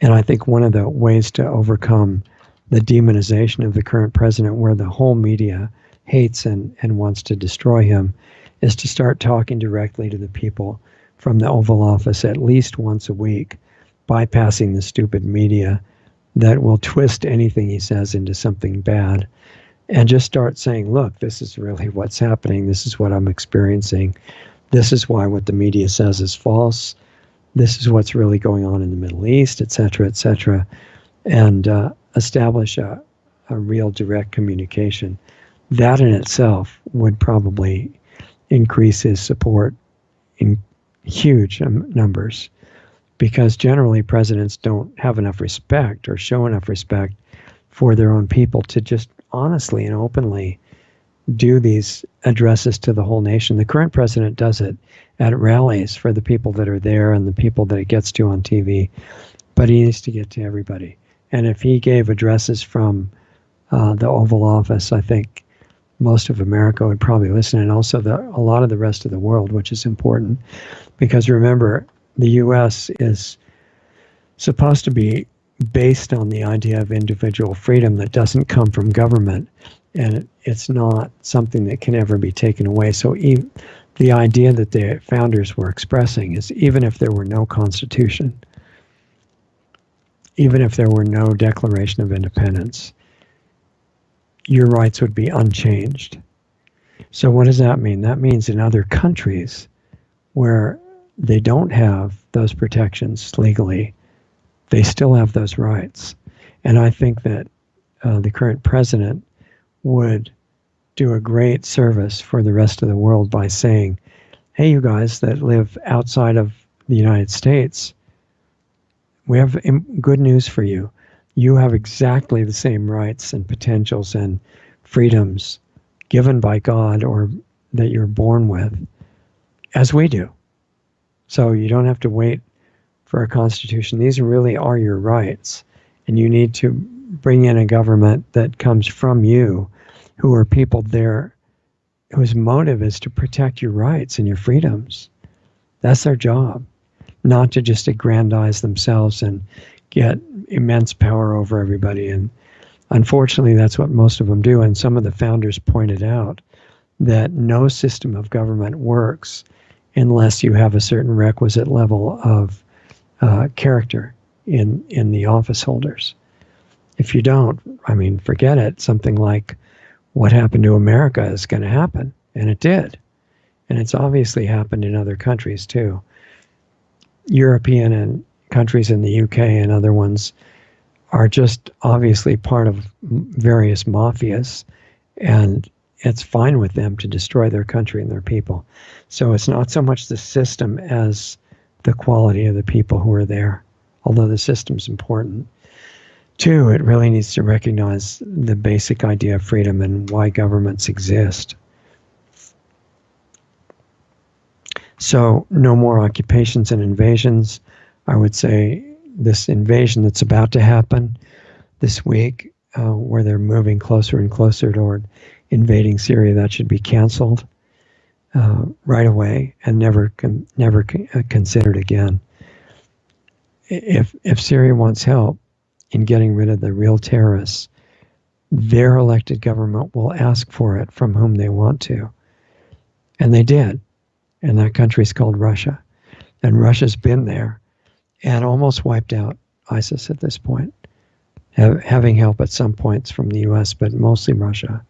And I think one of the ways to overcome the demonization of the current president, where the whole media hates and wants to destroy him, is to start talking directly to the people from the Oval Office at least once a week, bypassing the stupid media that will twist anything he says into something bad, and just start saying, look, this is really what's happening. This is what I'm experiencing. This is why what the media says is false. This is what's really going on in the Middle East, et cetera, and establish a real direct communication. That in itself would probably increase his support in huge numbers, because generally presidents don't have enough respect or show enough respect for their own people to just honestly and openly do these addresses to the whole nation. The current president does it at rallies for the people that are there and the people that it gets to on TV, but he needs to get to everybody. And if he gave addresses from the Oval Office, I think most of America would probably listen, and also a lot of the rest of the world, which is important, because remember, the U.S. is supposed to be based on the idea of individual freedom that doesn't come from government, and it's not something that can ever be taken away. So the idea that the founders were expressing is, even if there were no Constitution, even if there were no Declaration of Independence, your rights would be unchanged. So what does that mean? That means in other countries where they don't have those protections legally, they still have those rights. And I think that the current president would do a great service for the rest of the world by saying, hey, you guys that live outside of the United States, we have good news for you. You have exactly the same rights and potentials and freedoms given by God or that you're born with as we do. So you don't have to wait for a constitution. These really are your rights. And you need to bring in a government that comes from you, who are people there whose motive is to protect your rights and your freedoms. That's their job, not to just aggrandize themselves and get immense power over everybody. And unfortunately, that's what most of them do. And some of the founders pointed out that no system of government works unless you have a certain requisite level of character in the office holders. If you don't, I mean, forget it. Something like what happened to America is going to happen. And it did. And it's obviously happened in other countries too. European and countries in the UK and other ones are just obviously part of various mafias, and it's fine with them to destroy their country and their people. So it's not so much the system as the quality of the people who are there, although the system's important. Two, it really needs to recognize the basic idea of freedom and why governments exist. So no more occupations and invasions. I would say this invasion that's about to happen this week, where they're moving closer and closer toward invading Syria, that should be canceled right away and never considered again. If Syria wants help in getting rid of the real terrorists, their elected government will ask for it from whom they want to. And they did. And that country is called Russia. And Russia's been there and almost wiped out ISIS at this point, having help at some points from the U.S., but mostly Russia.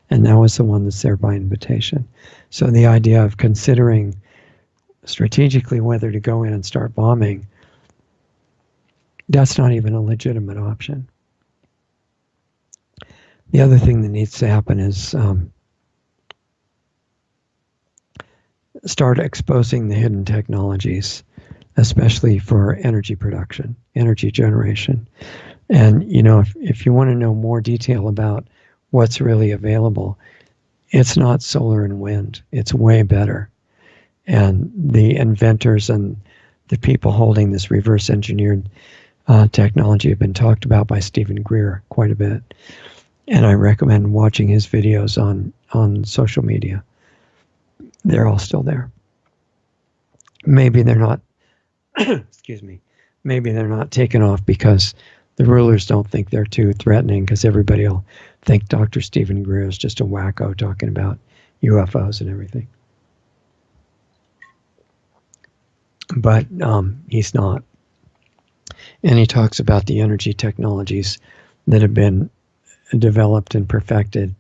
And that was the one that's there by invitation. So the idea of considering strategically whether to go in and start bombing, that's not even a legitimate option. The other thing that needs to happen is start exposing the hidden technologies, especially for energy production, energy generation. And, you know, if you want to know more detail about what's really available, it's not solar and wind. It's way better. And the inventors and the people holding this reverse engineered technology have been talked about by Stephen Greer quite a bit. And I recommend watching his videos on social media. They're all still there. Maybe they're not, excuse me, maybe they're not taken off because the rulers don't think they're too threatening because everybody will think Dr. Stephen Greer is just a wacko talking about UFOs and everything. But he's not. And he talks about the energy technologies that have been developed and perfected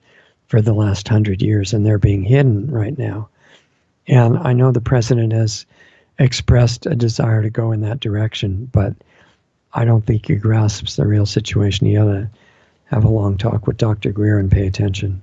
for the last 100 years, and they're being hidden right now. And I know the president has expressed a desire to go in that direction, but I don't think he grasps the real situation. He ought to have a long talk with Dr. Greer and pay attention.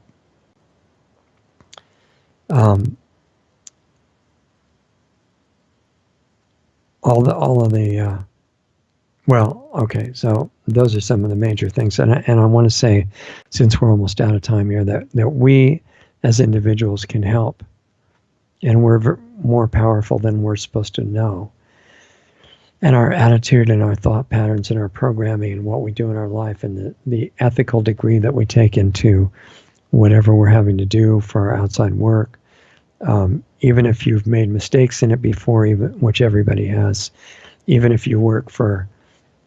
Well, okay, so those are some of the major things. And I want to say, since we're almost out of time here, that we as individuals can help. And we're more powerful than we're supposed to know. And our attitude and our thought patterns and our programming and what we do in our life and the ethical degree that we take into whatever we're having to do for our outside work, even if you've made mistakes in it before, which everybody has, even if you work for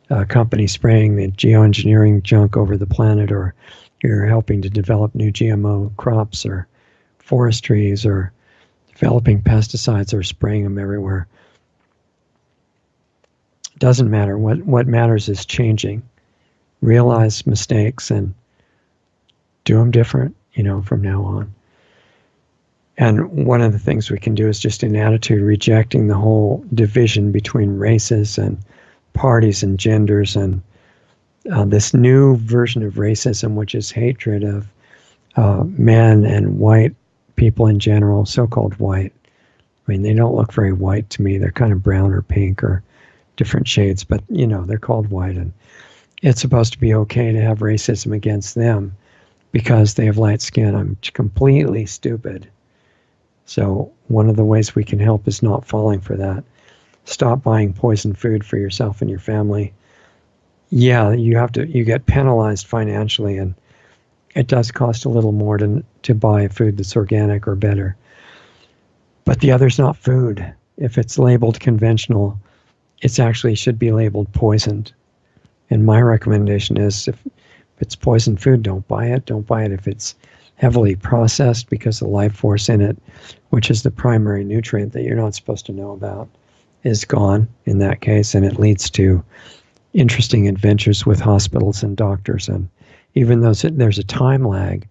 a company spraying the geoengineering junk over the planet, or you're helping to develop new GMO crops or forestries, or developing pesticides or spraying them everywhere. Doesn't matter. What matters is changing. Realize mistakes and do them different, from now on. And one of the things we can do is just an attitude rejecting the whole division between races and parties and genders, and this new version of racism, which is hatred of men and white people in general, so-called white. I mean, they don't look very white to me. They're kind of brown or pink or different shades, but they're called white, and it's supposed to be okay to have racism against them because they have light skin. I'm completely stupid. So one of the ways we can help is not falling for that. Stop buying poisoned food for yourself and your family. Yeah, you get penalized financially, and it does cost a little more to buy food that's organic or better. But the other's not food. If it's labeled conventional, it actually should be labeled poisoned. And my recommendation is if it's poisoned food, don't buy it. Don't buy it if it's heavily processed, because the life force in it, which is the primary nutrient that you're not supposed to know about, is gone in that case, and it leads to interesting adventures with hospitals and doctors. And even though there's a time lag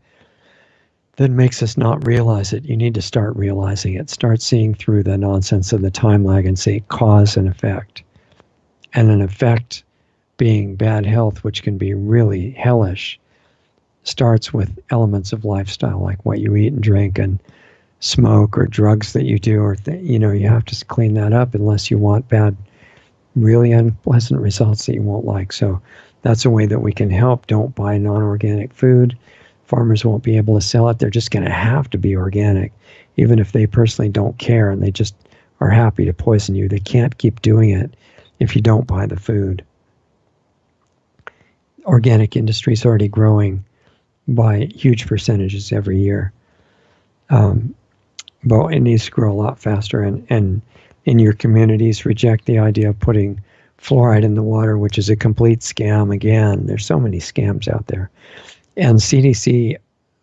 that makes us not realize it, you need to start realizing it. Start seeing through the nonsense of the time lag and say cause and effect. And an effect being bad health, which can be really hellish, starts with elements of lifestyle, like what you eat and drink and smoke or drugs that you do, or you have to clean that up unless you want bad, really unpleasant results that you won't like. So that's a way that we can help. Don't buy non-organic food. Farmers won't be able to sell it. They're just going to have to be organic, even if they personally don't care and they just are happy to poison you. They can't keep doing it if you don't buy the food. Organic industry is already growing by huge percentages every year. But it needs to grow a lot faster. And in your communities, reject the idea of putting fluoride in the water, which is a complete scam. Again, there's so many scams out there. And CDC,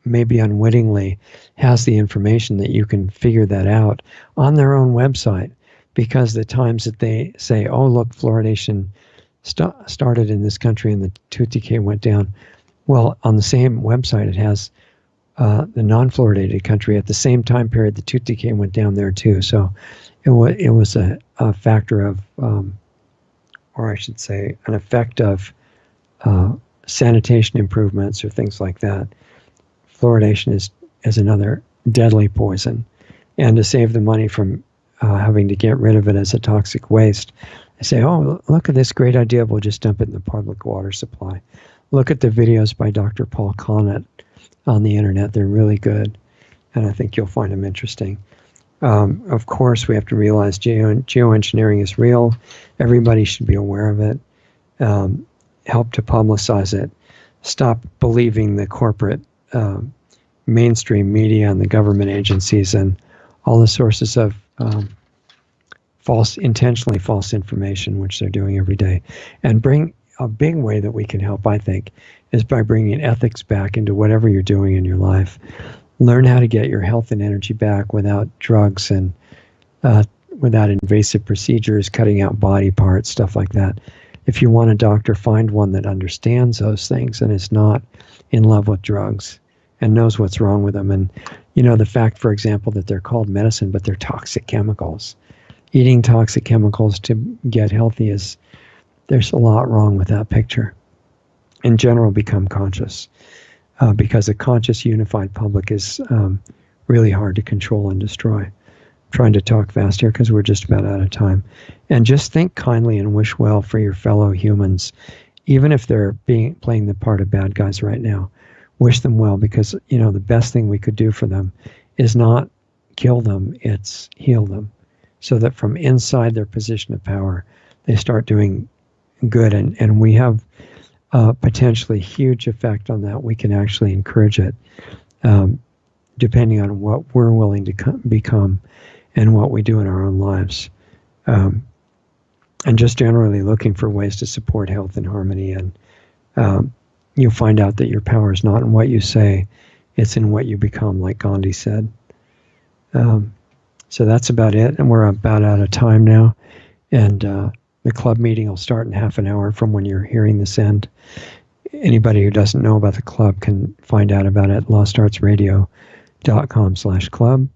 maybe unwittingly, has the information that you can figure that out on their own website, because the times that they say, oh, look, fluoridation started in this country and the tooth decay went down. Well, on the same website, it has the non-fluoridated country. At the same time period, the tooth decay went down there too. So it was a factor of, or I should say, an effect of sanitation improvements or things like that. Fluoridation is another deadly poison. And to save the money from having to get rid of it as a toxic waste, I say, oh, look at this great idea. We'll just dump it in the public water supply. Look at the videos by Dr. Paul Connett on the internet. They're really good, and I think you'll find them interesting. Of course, we have to realize geoengineering is real. Everybody should be aware of it. Help to publicize it. Stop believing the corporate mainstream media and the government agencies and all the sources of intentionally false information, which they're doing every day. And bring a big way that we can help, I think, is by bringing ethics back into whatever you're doing in your life. Learn how to get your health and energy back without drugs and without invasive procedures, cutting out body parts, stuff like that. If you want a doctor, find one that understands those things and is not in love with drugs and knows what's wrong with them. And, the fact, for example, that they're called medicine, but they're toxic chemicals. Eating toxic chemicals to get healthy there's a lot wrong with that picture. In general, become conscious, because a conscious, unified public is really hard to control and destroy. Trying to talk fast here because we're just about out of time. And just think kindly and wish well for your fellow humans, even if they're playing the part of bad guys right now. Wish them well, because the best thing we could do for them is not kill them, it's heal them, so that from inside their position of power they start doing good. And we have potentially huge effect on that. We can actually encourage it, depending on what we're willing to become and what we do in our own lives. And just generally looking for ways to support health and harmony. And you'll find out that your power is not in what you say, it's in what you become, like Gandhi said. So that's about it. And we're about out of time now. And the club meeting will start in half an hour from when you're hearing this end. Anybody who doesn't know about the club can find out about it at lostartsradio.com/club.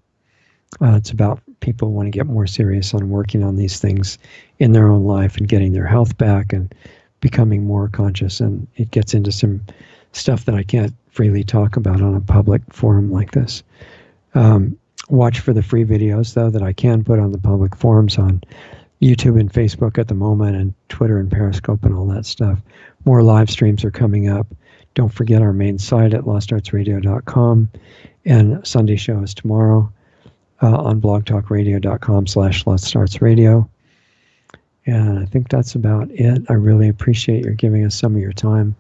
It's about people who want to get more serious on working on these things in their own life and getting their health back and becoming more conscious. And it gets into some stuff that I can't freely talk about on a public forum like this. Watch for the free videos, though, that I can put on the public forums on YouTube and Facebook at the moment, and Twitter and Periscope and all that stuff. More live streams are coming up. Don't forget our main site at lostartsradio.com, and Sunday show is tomorrow on blogtalkradio.com/lostartsradio. And I think that's about it. I really appreciate your giving us some of your time.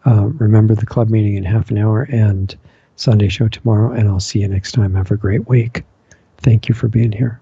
Remember the club meeting in half an hour and Sunday show tomorrow, and I'll see you next time. Have a great week. Thank you for being here.